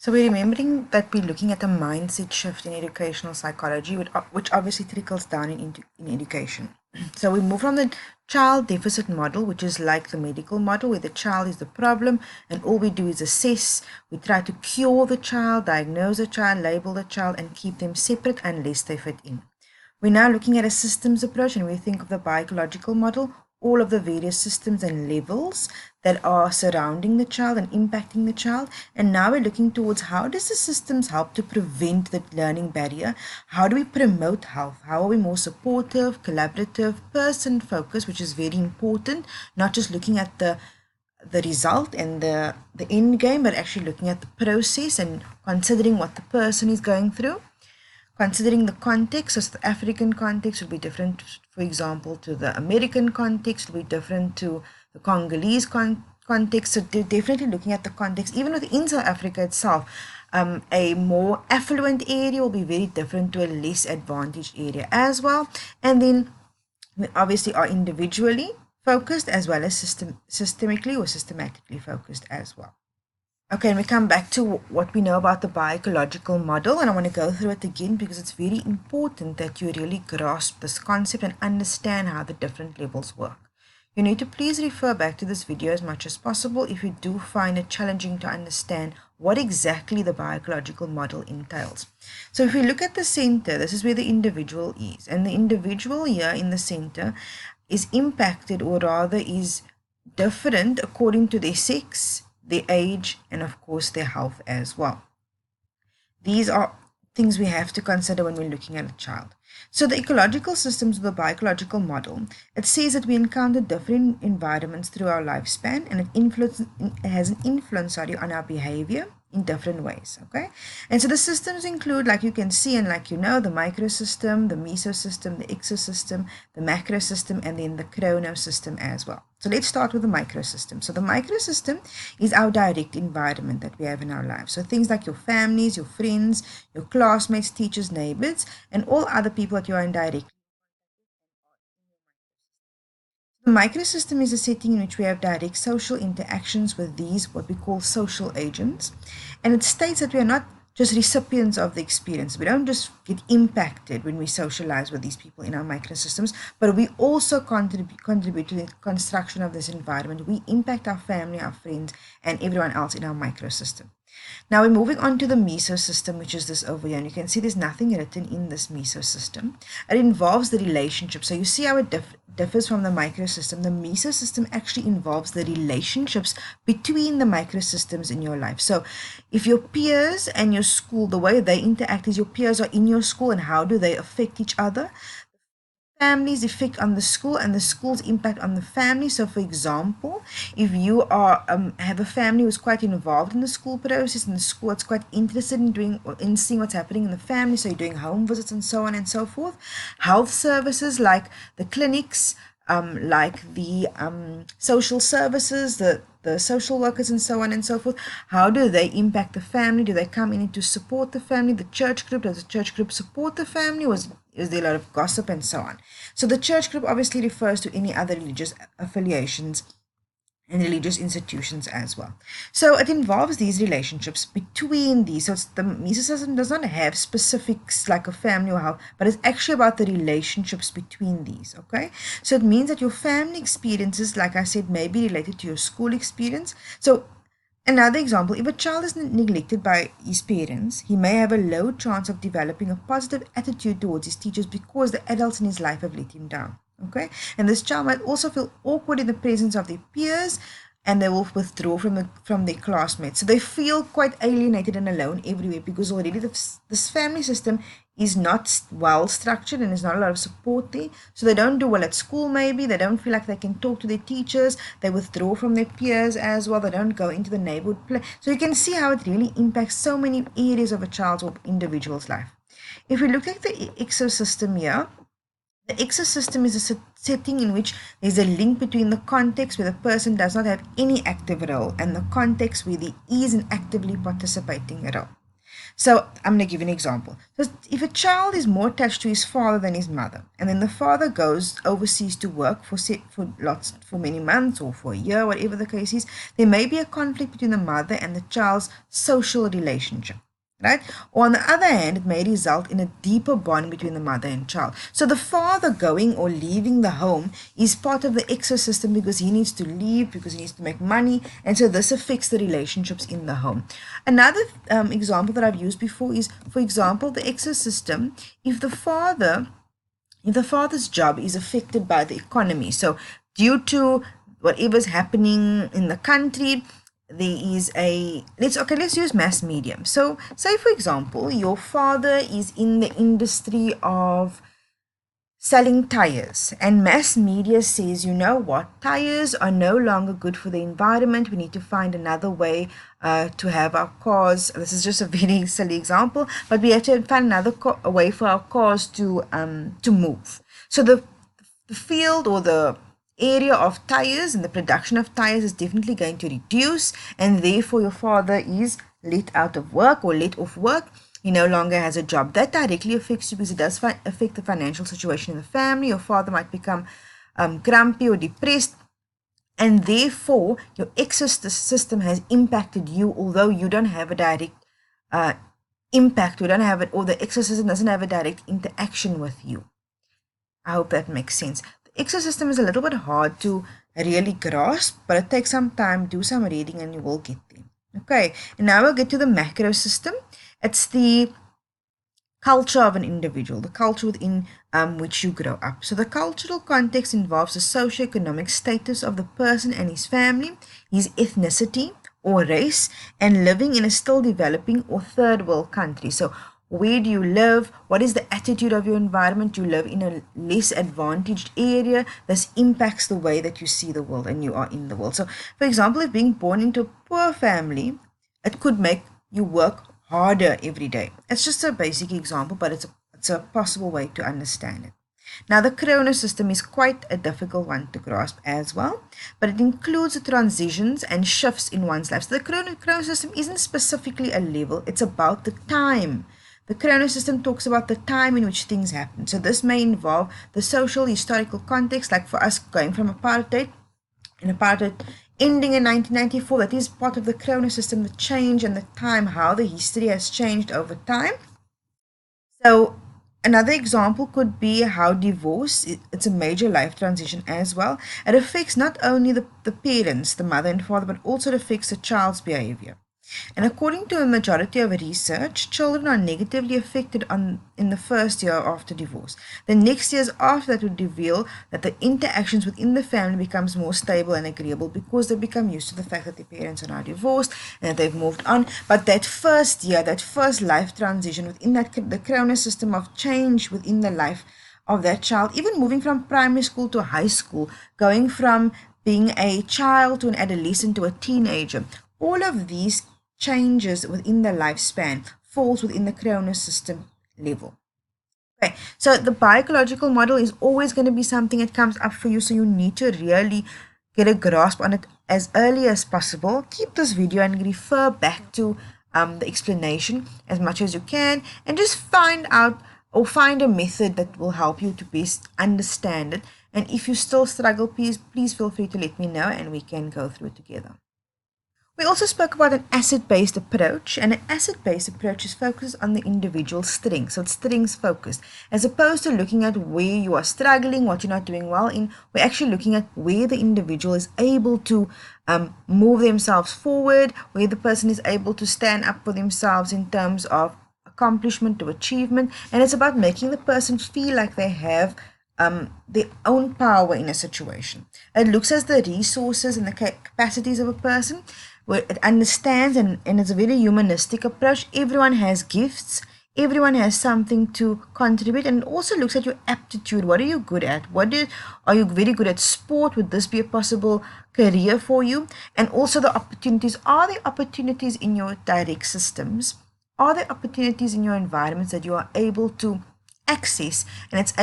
So we're remembering that we're looking at a mindset shift in educational psychology, which obviously trickles down in education. So we move from the child deficit model, which is like the medical model, where the child is the problem and all we do is assess. We try to cure the child, diagnose the child, label the child, and keep them separate unless they fit in. We're now looking at a systems approach, and we think of the biological model, all of the various systems and levels that are surrounding the child and impacting the child. And now we're looking towards how does the systems help to prevent the learning barrier? How do we promote health? How are we more supportive, collaborative, person focused, which is very important, not just looking at the result and the end game, but actually looking at the process and considering what the person is going through. Considering the context, so the African context will be different, for example, to the American context, will be different to the Congolese context. So definitely looking at the context, even within South Africa itself, a more affluent area will be very different to a less advantaged area as well. And then we obviously are individually focused as well as systemically or systematically focused as well. Okay, and we come back to what we know about the biological model, and I want to go through it again because it's very important that you really grasp this concept and understand how the different levels work. You need to please refer back to this video as much as possible if you do find it challenging to understand what exactly the biological model entails. So if we look at the center, this is where the individual is, and the individual here in the center is impacted, or rather is different according to their sex, their age, and of course their health as well. These are things we have to consider when we're looking at a child. So the ecological systems of the biological model, it says that we encounter different environments through our lifespan, and it has an influence on our behavior in different ways. Okay, and so the systems include, like you can see and like you know, the microsystem, the mesosystem, the exosystem, the macrosystem, and then the chronosystem as well. So let's start with the microsystem. So the microsystem is our direct environment that we have in our lives. So things like your families, your friends, your classmates, teachers, neighbors, and all other people that you are in direct. The microsystem is a setting in which we have direct social interactions with these, what we call social agents. And it states that we are not just recipients of the experience. We don't just get impacted when we socialize with these people in our microsystems, but we also contribute to the construction of this environment. We impact our family, our friends, and everyone else in our microsystem. Now we're moving on to the mesosystem, which is this over here. And you can see there's nothing written in this mesosystem. It involves the relationship. So you see how it differs from the microsystem. The mesosystem actually involves the relationships between the microsystems in your life. So if your peers and your school, the way they interact is your peers are in your school, and how do they affect each other? Family's effect on the school and the school's impact on the family. So for example, if you are have a family who's quite involved in the school process, and the school is quite interested in seeing what's happening in the family, so you're doing home visits and so on and so forth. Health services like the clinics, like the social services, the social workers and so on and so forth. How do they impact the family? Do they come in to support the family? The church group, does the church group support the family? Is there a lot of gossip and so on? So the church group obviously refers to any other religious affiliations and religious institutions as well. So it involves these relationships between these. So the mesosystem does not have specifics like a family or how, but it's actually about the relationships between these. Okay, so it means that your family experiences, like I said, may be related to your school experience. So another example, if a child is neglected by his parents, he may have a low chance of developing a positive attitude towards his teachers because the adults in his life have let him down. Okay, and this child might also feel awkward in the presence of their peers, and they will withdraw from their classmates. So they feel quite alienated and alone everywhere because already this family system is not well structured and there's not a lot of support there. So they don't do well at school maybe, they don't feel like they can talk to their teachers, they withdraw from their peers as well, they don't go into the neighborhood play. So you can see how it really impacts so many areas of a child's or individual's life. If we look at the exosystem here, the exosystem is a setting in which there's a link between the context where the person does not have any active role and the context where there is an actively participating role. So I'm going to give you an example. So if a child is more attached to his father than his mother, and then the father goes overseas to work for many months or for a year, whatever the case is, there may be a conflict between the mother and the child's social relationship. Right? Or on the other hand, it may result in a deeper bond between the mother and child. So the father going or leaving the home is part of the ecosystem because he needs to leave, because he needs to make money, and so this affects the relationships in the home. Another example that I've used before is, for example, the ecosystem. If the father's job is affected by the economy, so due to whatever's happening in the country, there is let's use mass medium. So say, for example, your father is in the industry of selling tires, and mass media says, you know what, tires are no longer good for the environment, we need to find another way to have our cars. This is just a very silly example, but we have to find another way for our cars to move. So the field or the area of tires and the production of tires is definitely going to reduce, and therefore your father is let out of work or let off work. He no longer has a job. That directly affects you because it does affect the financial situation in the family. Your father might become grumpy or depressed, and therefore your ecosystem has impacted you, although you don't have a direct impact. You don't have it, or the ecosystem doesn't have a direct interaction with you. I hope that makes sense. The ecosystem is a little bit hard to really grasp, but it takes some time. Do some reading and you will get there. Okay, and now we'll get to the macro system. It's the culture of an individual, the culture within which you grow up. So the cultural context involves the socioeconomic status of the person and his family, his ethnicity or race, and living in a still developing or third world country. So where do you live? What is the attitude of your environment? You live in a less advantaged area. This impacts the way that you see the world and you are in the world. So, for example, if being born into a poor family, it could make you work harder every day. It's just a basic example, but it's a possible way to understand it. Now, the chrono system is quite a difficult one to grasp as well, but it includes the transitions and shifts in one's life. So the chrono system isn't specifically a level, it's about the time. The chrono system talks about the time in which things happen. So this may involve the social, historical context, like for us going from apartheid, and apartheid ending in 1994, that is part of the chrono system, the change and the time, how the history has changed over time. So another example could be how divorce, it's a major life transition as well. It affects not only the parents, the mother and father, but also it affects the child's behavior. And according to a majority of research, children are negatively affected in the first year after divorce. The next years after that would reveal that the interactions within the family becomes more stable and agreeable because they become used to the fact that their parents are now divorced and that they've moved on. But that first year, that first life transition within the chrono system of change within the life of that child, even moving from primary school to high school, going from being a child to an adolescent to a teenager, all of these changes within the lifespan falls within the chrono system level. Okay, so the biological model is always going to be something that comes up for you, so you need to really get a grasp on it as early as possible. Keep this video and refer back to the explanation as much as you can, and just find out or find a method that will help you to best understand it. And if you still struggle, please feel free to let me know and we can go through it together. We also spoke about an asset-based approach, and an asset-based approach is focused on the individual strengths. So it's strengths focused, as opposed to looking at where you are struggling, what you're not doing well in. We're actually looking at where the individual is able to move themselves forward, where the person is able to stand up for themselves in terms of accomplishment to achievement, and it's about making the person feel like they have their own power in a situation. It looks at the resources and the capacities of a person, where it understands, and it's a very humanistic approach. Everyone has gifts, everyone has something to contribute, and it also looks at your aptitude. What are you good at? Are you very good at sport? Would this be a possible career for you? And also the opportunities. Are there opportunities in your direct systems? Are there opportunities in your environments that you are able to access, and it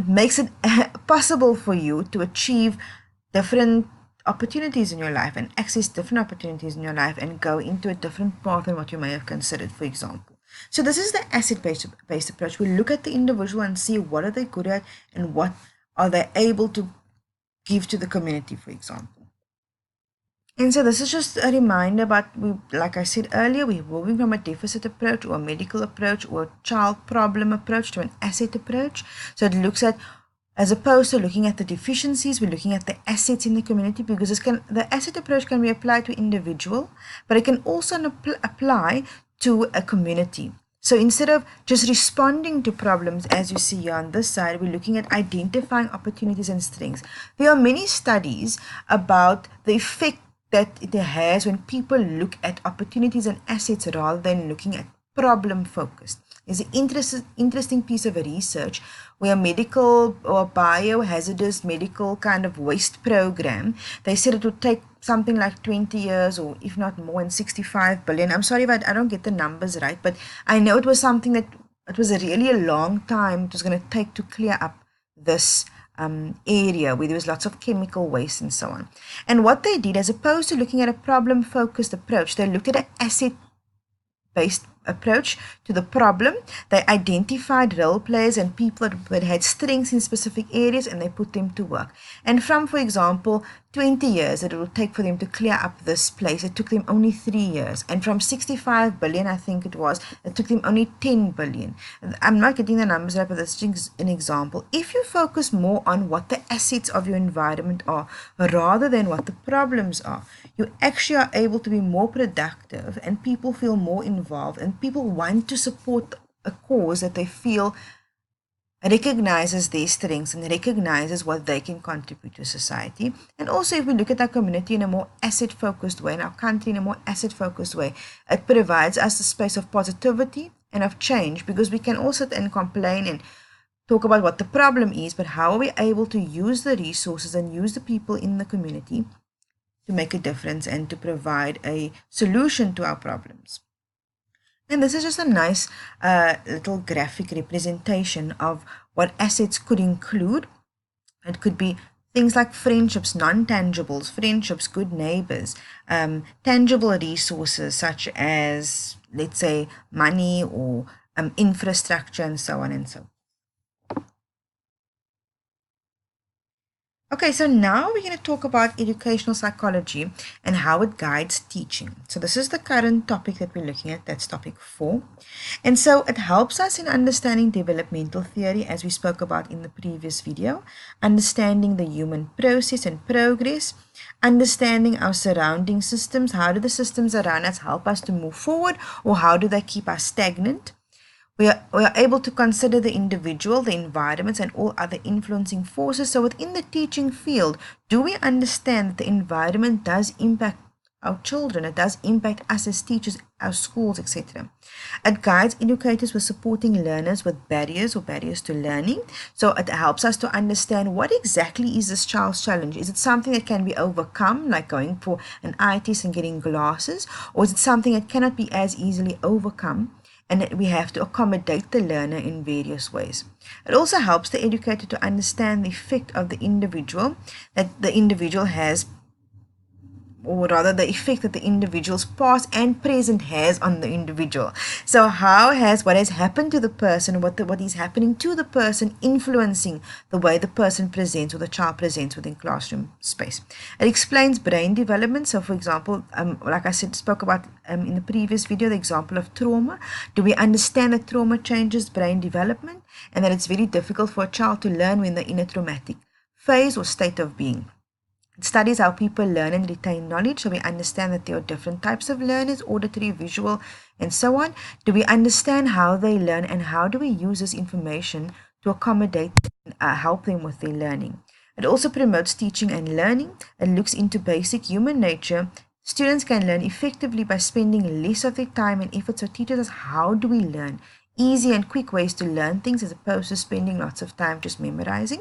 makes it possible for you to achieve different opportunities in your life and access different opportunities in your life and go into a different path than what you may have considered, for example. So this is the asset-based approach. We look at the individual and see what are they good at and what are they able to give to the community, for example. And so this is just a reminder, but like I said earlier, we're moving from a deficit approach or a medical approach or a child problem approach to an asset approach. So it looks at, as opposed to looking at the deficiencies, we're looking at the assets in the community, because the asset approach can be applied to individual, but it can also apply to a community. So instead of just responding to problems, as you see here on this side, we're looking at identifying opportunities and strengths. There are many studies about the effect that it has when people look at opportunities and assets rather than looking at problem focused. Is an interesting piece of research where medical or biohazardous medical kind of waste program, they said it would take something like 20 years or if not more, and 65 billion. I'm sorry if I don't get the numbers right, but I know it was something that it was really a long time it was going to take to clear up this area where there was lots of chemical waste and so on. And what they did, as opposed to looking at a problem-focused approach, they looked at an asset-based approach to the problem. They identified role players and people that had strengths in specific areas, and they put them to work. And from, for example, 20 years that it would take for them to clear up this place, it took them only 3 years. And from 65 billion, I think it took them only 10 billion. I'm not getting the numbers right, but that's just an example. If you focus more on what the assets of your environment are rather than what the problems are, you actually are able to be more productive, and people feel more involved, and people want to support a cause that they feel recognizes their strengths and recognizes what they can contribute to society. And also, if we look at our community in a more asset-focused way, in our country in a more asset-focused way, it provides us a space of positivity and of change, because we can also sit and complain and talk about what the problem is, but how are we able to use the resources and use the people in the community to make a difference and to provide a solution to our problems. And this is just a nice little graphic representation of what assets could include. It could be things like friendships, non-tangibles, friendships, good neighbors, tangible resources such as, let's say, money or infrastructure, and so on and so on. Okay, so now we're going to talk about educational psychology and how it guides teaching. So this is the current topic that we're looking at. That's topic 4. And so it helps us in understanding developmental theory, as we spoke about in the previous video, understanding the human process and progress, understanding our surrounding systems. How do the systems around us help us to move forward, or how do they keep us stagnant? We are able to consider the individual, the environments, and all other influencing forces. So within the teaching field, do we understand that the environment does impact our children? It does impact us as teachers, our schools, etc. It guides educators with supporting learners with barriers or barriers to learning. So it helps us to understand what exactly is this child's challenge. Is it something that can be overcome, like going for an eye test and getting glasses? Or is it something that cannot be as easily overcome, and that we have to accommodate the learner in various ways? It also helps the educator to understand the effect of the individual that the individual has, or rather the effect that the individual's past and present has on the individual. So how has what has happened to the person, what is happening to the person, influencing the way the person presents or the child presents within classroom space. It explains brain development. So for example, like I said, spoke about in the previous video, the example of trauma. Do we understand that trauma changes brain development, and that it's very difficult for a child to learn when they're in a traumatic phase or state of being? It studies how people learn and retain knowledge, so we understand that there are different types of learners, auditory, visual, and so on. Do we understand how they learn, and how do we use this information to accommodate and help them with their learning? It also promotes teaching and learning. It looks into basic human nature. Students can learn effectively by spending less of their time and effort. So it teaches us how do we learn, easy and quick ways to learn things, as opposed to spending lots of time just memorizing.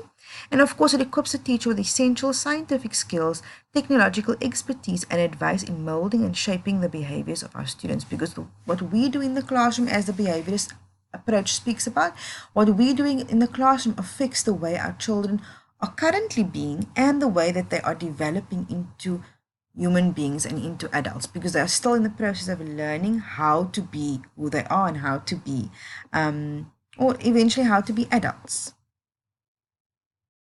And of course, it equips the teacher with essential scientific skills, technological expertise, and advice in molding and shaping the behaviors of our students. Because what we do in the classroom, as the behaviorist approach speaks about, what we're doing in the classroom affects the way our children are currently being and the way that they are developing into human beings and into adults, because they are still in the process of learning how to be who they are and how to be or eventually how to be adults.